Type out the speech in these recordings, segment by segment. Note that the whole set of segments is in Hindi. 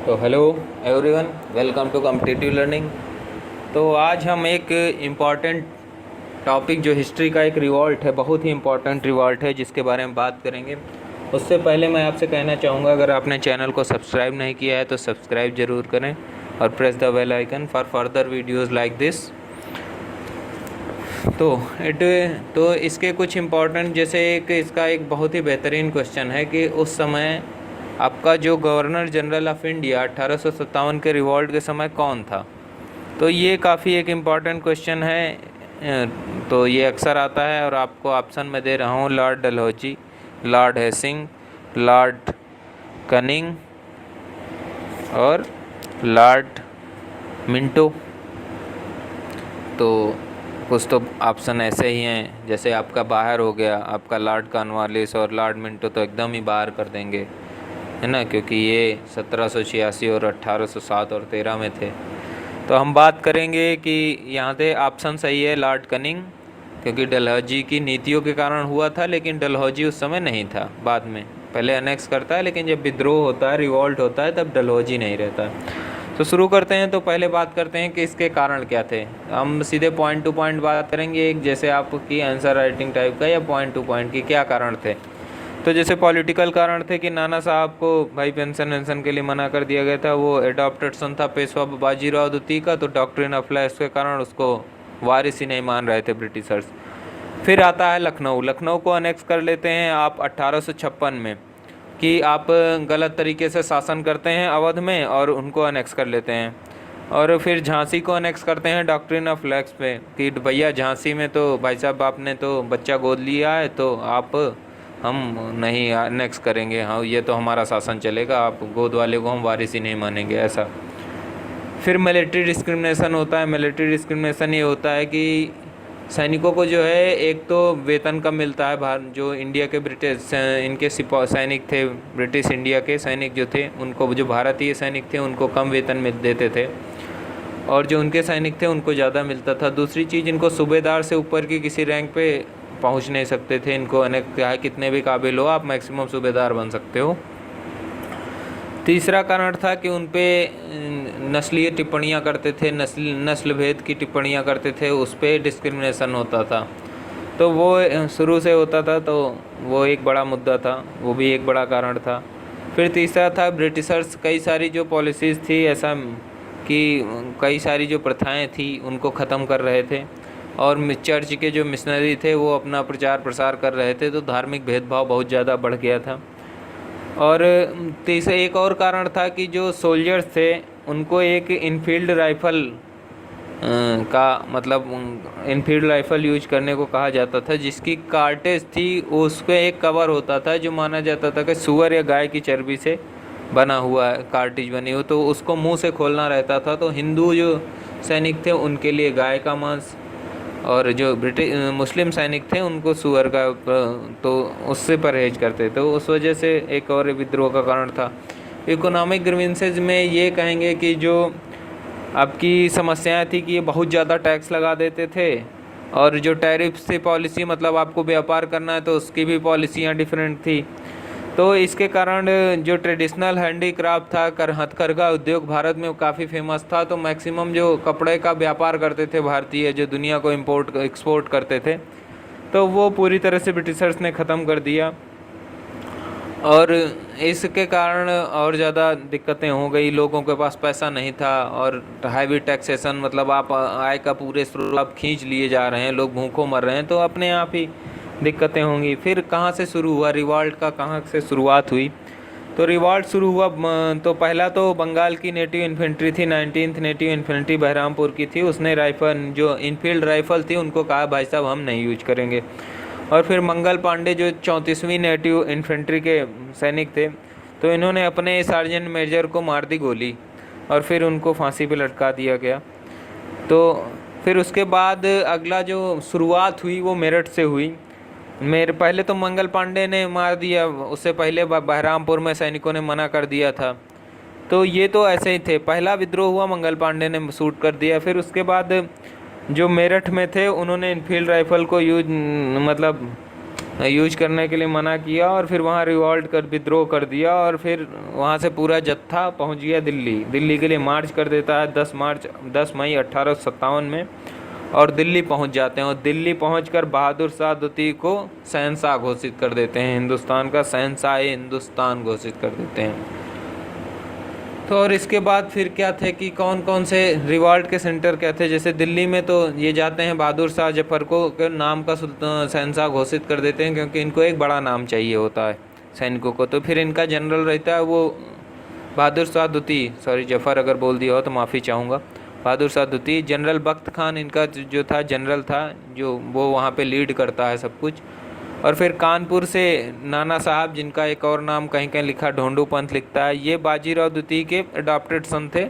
तो hello everyone, welcome to competitive learning. तो आज हम एक इम्पॉर्टेंट टॉपिक जो हिस्ट्री का एक रिवॉल्ट है, बहुत ही इम्पॉर्टेंट रिवॉल्ट है, जिसके बारे में बात करेंगे। उससे पहले मैं आपसे कहना चाहूँगा, अगर आपने चैनल को सब्सक्राइब नहीं किया है तो सब्सक्राइब ज़रूर करें और press the bell icon for further videos like this. तो इसके कुछ इम्पॉर्टेंट, जैसे इसका एक बहुत ही बेहतरीन क्वेश्चन है कि उस समय आपका जो गवर्नर जनरल ऑफ इंडिया 1857 के रिवॉल्ट के समय कौन था। तो ये काफ़ी एक इम्पॉर्टेंट क्वेश्चन है। तो ये अक्सर आता है और आपको ऑप्शन में दे रहा हूँ: lord Dalhousie, lord Hastings, lord Canning और लॉर्ड मिंटो। तो कुछ तो ऑप्शन ऐसे ही हैं, जैसे आपका बाहर हो गया, आपका लॉर्ड कॉर्नवालिस और लॉर्ड मिंटो तो एकदम ही बाहर कर देंगे, है ना, क्योंकि ये 1786 और 1807 और 13 में थे। तो हम बात करेंगे कि यहाँ पे ऑप्शन सही है लॉर्ड कनिंग, क्योंकि डलहौजी की नीतियों के कारण हुआ था, लेकिन डलहौजी उस समय नहीं था, बाद में पहले अनेक्स करता है, लेकिन जब विद्रोह होता है, रिवॉल्ट होता है, तब डलहौजी नहीं रहता। तो शुरू करते हैं। तो पहले बात करते हैं कि इसके कारण क्या थे। हम सीधे पॉइंट टू पॉइंट बात करेंगे, एक जैसे आपकी आंसर राइटिंग टाइप का, या पॉइंट टू पॉइंट की क्या कारण थे। तो जैसे पॉलिटिकल कारण थे कि नाना साहब को भाई पेंशन वेंशन के लिए मना कर दिया गया था, वो एडॉप्टेड सन था पेशवा बाजीराव द्वितीय का, तो डॉक्ट्रिन ऑफ लॉ के कारण उसको वारिस ही नहीं मान रहे थे ब्रिटिशर्स। फिर आता है लखनऊ। लखनऊ को अनेक्स कर लेते हैं आप 1856 में, कि आप गलत तरीके से शासन करते हैं अवध में, और उनको अनेक्स कर लेते हैं। और फिर झांसी को अनेक्स करते हैं डॉक्ट्रिन ऑफ लैक्स पे, कि भैया झांसी में तो भाई साहब आपने तो बच्चा गोद लिया है, तो आप हम नहीं अनेक्स करेंगे, हाँ ये तो हमारा शासन चलेगा, आप गोद वाले को हम वारिस ही नहीं मानेंगे, ऐसा। फिर मिलिट्री डिस्क्रिमिनेशन होता है। मिलिट्री डिस्क्रिमिनेशन ये होता है कि सैनिकों को जो है, एक तो वेतन कम मिलता है, बाहर जो इंडिया के ब्रिटिश इनके सैनिक थे, ब्रिटिश इंडिया के सैनिक जो थे, उनको, जो भारतीय सैनिक थे उनको कम वेतन मिल देते थे, और जो उनके सैनिक थे उनको ज़्यादा मिलता था। दूसरी चीज़, इनको सूबेदार से ऊपर की किसी रैंक पे पहुंच नहीं सकते थे, इनको अनेक, चाहे कितने भी काबिल हो आप, मैक्सिमम सूबेदार बन सकते हो। तीसरा कारण था कि उन पे नस्लीय टिप्पणियाँ करते थे, नस्ल भेद की टिप्पणियाँ करते थे, उस पर डिस्क्रिमिनेशन होता था। तो वो शुरू से होता था, तो वो एक बड़ा मुद्दा था, वो भी एक बड़ा कारण था। फिर तीसरा था ब्रिटिशर्स कई सारी जो पॉलिसीज़ थी, ऐसा कि कई सारी जो प्रथाएं थी उनको ख़त्म कर रहे थे, और चर्च के जो मिशनरी थे वो अपना प्रचार प्रसार कर रहे थे, तो धार्मिक भेदभाव बहुत ज़्यादा बढ़ गया था। और तीसरा एक और कारण था कि जो सोल्जर्स थे उनको एक इनफील्ड राइफ़ल का मतलब इनफील्ड राइफ़ल यूज करने को कहा जाता था, जिसकी कार्टेज थी उस पर एक कवर होता था, जो माना जाता था कि सुअर या गाय की चर्बी से बना हुआ है, कार्टिज बनी हो, तो उसको मुंह से खोलना रहता था। तो हिंदू जो सैनिक थे उनके लिए गाय का मांस, और जो मुस्लिम सैनिक थे उनको सुअर का, तो उससे परहेज करते, तो उस वजह से एक और विद्रोह का कारण था। इकोनॉमिक ग्रीवेंसेज में ये कहेंगे कि जो आपकी समस्याएं थी कि ये बहुत ज़्यादा टैक्स लगा देते थे, और जो टैरिफ्स थी पॉलिसी, मतलब आपको व्यापार करना है तो उसकी भी पॉलिसियाँ डिफरेंट थी। तो इसके कारण जो ट्रेडिशनल हैंडीक्राफ्ट था, हथकरघा उद्योग भारत में काफ़ी फेमस था, तो मैक्सिमम जो कपड़े का व्यापार करते थे भारतीय, जो दुनिया को इंपोर्ट एक्सपोर्ट करते थे, तो वो पूरी तरह से ब्रिटिशर्स ने ख़त्म कर दिया। और इसके कारण और ज़्यादा दिक्कतें हो गई, लोगों के पास पैसा नहीं था, और हैवी टैक्सेशन, मतलब आप आय का पूरे स्रोत आप खींच लिए जा रहे हैं, लोग भूखों मर रहे हैं, तो अपने आप ही दिक्कतें होंगी। फिर कहाँ से शुरू हुआ रिवॉल्ट का, कहाँ से शुरुआत हुई। तो रिवॉल्ट शुरू हुआ, तो पहला तो बंगाल की नेटिव इन्फेंट्री थी, 19th नेटिव इन्फेंट्री बहरामपुर की थी, उसने राइफल, जो इनफील्ड राइफल थी, उनको कहा भाई साहब हम नहीं यूज करेंगे। और फिर मंगल पांडे जो 34वीं नेटिव इन्फेंट्री के सैनिक थे, तो इन्होंने अपने सार्जेंट मेजर को मार दी गोली, और फिर उनको फांसी पे लटका दिया गया। तो फिर उसके बाद अगला जो शुरुआत हुई वो मेरठ से हुई। मेरे पहले तो मंगल पांडे ने मार दिया, उससे पहले बहरामपुर में सैनिकों ने मना कर दिया था। तो ये तो ऐसे ही थे, पहला विद्रोह हुआ, मंगल पांडे ने शूट कर दिया। फिर उसके बाद जो मेरठ में थे उन्होंने इनफील्ड राइफल को यूज, मतलब यूज करने के लिए मना किया और फिर वहाँ रिवॉल्ट कर विद्रोह कर दिया और फिर वहाँ से पूरा जत्था पहुँच गया दिल्ली के लिए मार्च कर देता है 10 मई 1857 में और दिल्ली पहुँच जाते हैं और दिल्ली पहुँचकर बहादुर शाह द्वितीय को शहंशाह घोषित कर देते हैं, हिंदुस्तान का शहंशाह हिंदुस्तान घोषित कर देते हैं। तो और इसके बाद फिर क्या थे कि कौन कौन से रिवॉल्ट के सेंटर क्या थे, जैसे दिल्ली में तो ये जाते हैं बहादुर शाह जफर को के नाम का शहंशाह घोषित कर देते हैं, क्योंकि इनको एक बड़ा नाम चाहिए होता है सैनिकों को। तो फिर इनका जनरल रहता है वो बहादुर शाह द्वितीय, सॉरी जफर अगर बोल दिया हो तो माफ़ी चाहूँगा, बहादुर शाह द्वितीय। जनरल बख्त खान इनका जो था जनरल था, जो वो वहाँ पे लीड करता है सब कुछ। और फिर कानपुर से नाना साहब, जिनका एक और नाम कहीं कहीं लिखा ढोंडू पंथ लिखता है, ये बाजीराव द्वितीय के अडॉप्टेड सन थे।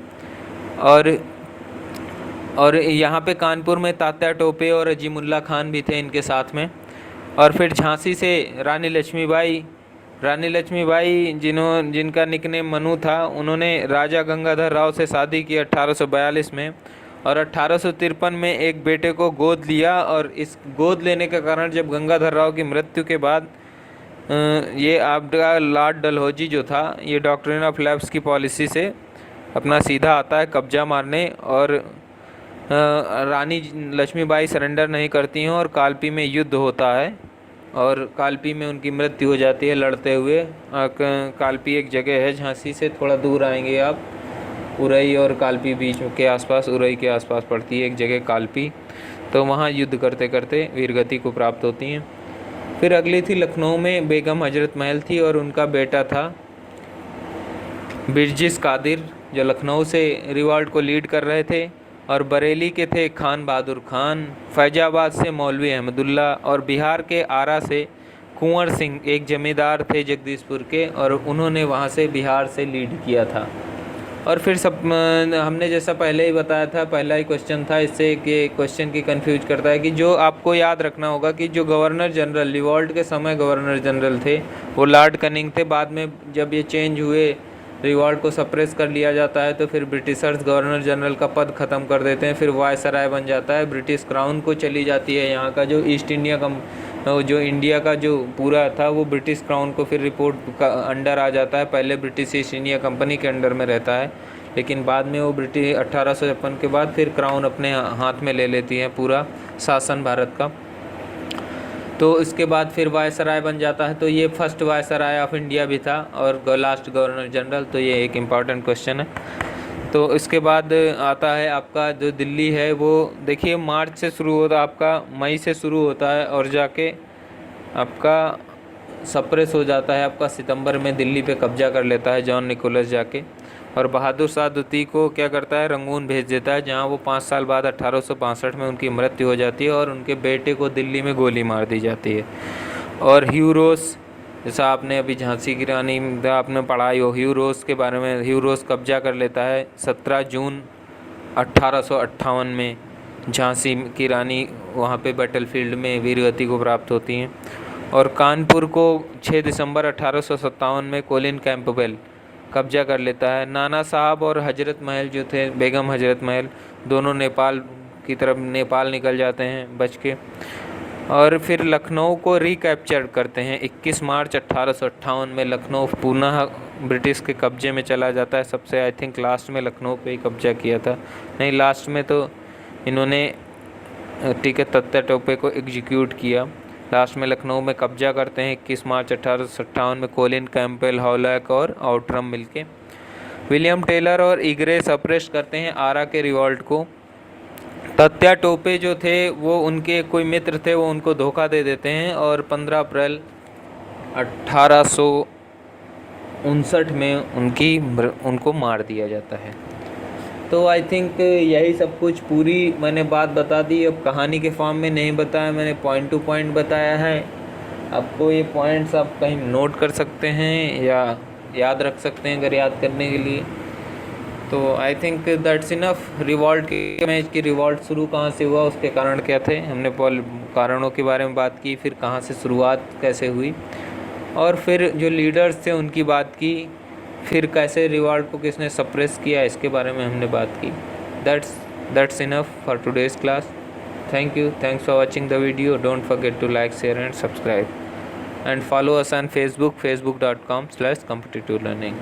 और यहाँ पे कानपुर में तात्या टोपे और अजीमुल्ला खान भी थे इनके साथ में। और फिर झांसी से रानी लक्ष्मीबाई जिनका निकनेम मनु था, उन्होंने राजा गंगाधर राव से शादी की 1842 में और 1853 में एक बेटे को गोद लिया। और इस गोद लेने के कारण जब गंगाधर राव की मृत्यु के बाद ये आपका लॉर्ड डलहौजी जो था, ये डॉक्ट्रिन ऑफ लैप्स की पॉलिसी से अपना सीधा आता है कब्जा मारने, और रानी लक्ष्मीबाई सरेंडर नहीं करती हैं और कालपी में युद्ध होता है और कालपी में उनकी मृत्यु हो जाती है लड़ते हुए। कालपी एक जगह है, झांसी से थोड़ा दूर आएंगे आप, उरई और कालपी बीच के आसपास, उरई के आसपास पड़ती है एक जगह कालपी। तो वहाँ युद्ध करते करते वीरगति को प्राप्त होती हैं। फिर अगली थी लखनऊ में बेगम हजरत महल थी और उनका बेटा था बिरजिस कादिर, जो लखनऊ से रिवॉल्ट को लीड कर रहे थे। और बरेली के थे खान बहादुर खान, फैजाबाद से मौलवी अहमदुल्ला और बिहार के आरा से कुंवर सिंह एक जमींदार थे जगदीशपुर के, और उन्होंने वहाँ से बिहार से लीड किया था। और फिर सब हमने जैसा पहले ही बताया था, पहला ही क्वेश्चन था, इससे कि क्वेश्चन की कंफ्यूज करता है कि जो आपको याद रखना होगा कि जो गवर्नर जनरल रिवॉल्ट के समय गवर्नर जनरल थे वो लॉर्ड कनिंग थे। बाद में जब ये चेंज हुए, रिवॉल्ट को सप्रेस कर लिया जाता है, तो फिर ब्रिटिशर्स गवर्नर जनरल का पद ख़त्म कर देते हैं, फिर वायसराय बन जाता है, ब्रिटिश क्राउन को चली जाती है यहाँ का जो ईस्ट इंडिया जो इंडिया का जो पूरा था वो ब्रिटिश क्राउन को फिर रिपोर्ट का अंडर आ जाता है। पहले ब्रिटिश ईस्ट इंडिया कंपनी के अंडर में रहता है, लेकिन बाद में वो ब्रिटिश 1856 के बाद फिर क्राउन अपने हाथ में ले लेती है पूरा शासन भारत का। तो इसके बाद फिर वायसराय बन जाता है, तो ये फर्स्ट वायसराय ऑफ इंडिया भी था और लास्ट गवर्नर जनरल। तो ये एक इम्पॉर्टेंट क्वेश्चन है। तो इसके बाद आता है आपका जो दिल्ली है, वो देखिए मार्च से शुरू होता है, आपका मई से शुरू होता है और जाके आपका सप्रेस हो जाता है, आपका सितंबर में दिल्ली पे कब्जा कर लेता है जॉन निकोलस जाके। और बहादुर शाह द्वितीय को क्या करता है, रंगून भेज देता है, जहाँ वो 5 साल बाद 1862 में उनकी मृत्यु हो जाती है और उनके बेटे को दिल्ली में गोली मार दी जाती है। और ह्यू रोस, जैसा आपने अभी झांसी की रानी आपने पढ़ाई हो, ह्यू रोस के बारे में, ह्यू रोस कब्जा कर लेता है 17 जून 1858 में। झांसी की रानी वहाँ पे बैटलफील्ड में वीरगति को प्राप्त होती हैं। और कानपुर को 6 दिसंबर 1857 में कोलिन कैंपबेल कब्जा कर लेता है। नाना साहब और हजरत महल जो थे, बेगम हजरत महल, दोनों नेपाल की तरफ नेपाल निकल जाते हैं बच के। और फिर लखनऊ को रिकैप्चर करते हैं 21 मार्च 1858 में। लखनऊ पुनः ब्रिटिश के कब्जे में चला जाता है। सबसे आई थिंक लास्ट में लखनऊ पे ही कब्जा किया था, नहीं लास्ट में तो इन्होंने ठीक है तात्या टोपे को एग्जीक्यूट किया। लास्ट में लखनऊ में कब्जा करते हैं 21 मार्च 1857 में कोलिन कैंपबेल, हॉलैक और आउटरम मिलके। विलियम टेलर और इग्रे सप्रेस करते हैं आरा के रिवॉल्ट को। तात्या टोपे जो थे वो उनके कोई मित्र थे, वो उनको धोखा दे देते हैं और 15 अप्रैल 1859 में उनको मार दिया जाता है। तो आई थिंक यही सब कुछ पूरी मैंने बात बता दी। अब कहानी के फॉर्म में नहीं बताया, मैंने पॉइंट टू पॉइंट बताया है। आपको ये पॉइंट्स आप कहीं नोट कर सकते हैं या याद रख सकते हैं अगर याद करने के लिए। तो I think that's enough. Revolt के मैच की रिवॉल्ट शुरू कहाँ से हुआ, उसके कारण क्या थे, हमने कारणों के बारे में बात की, फिर कहाँ से शुरुआत कैसे हुई, और फिर जो लीडर्स थे उनकी बात की, फिर कैसे रिवॉल्ट को किसने सप्रेस किया, इसके बारे में हमने बात की। That's enough for today's class. Thank you, thanks for watching the video. Don't forget to like, share and subscribe. and follow us on Facebook, facebook.com/competitive learning.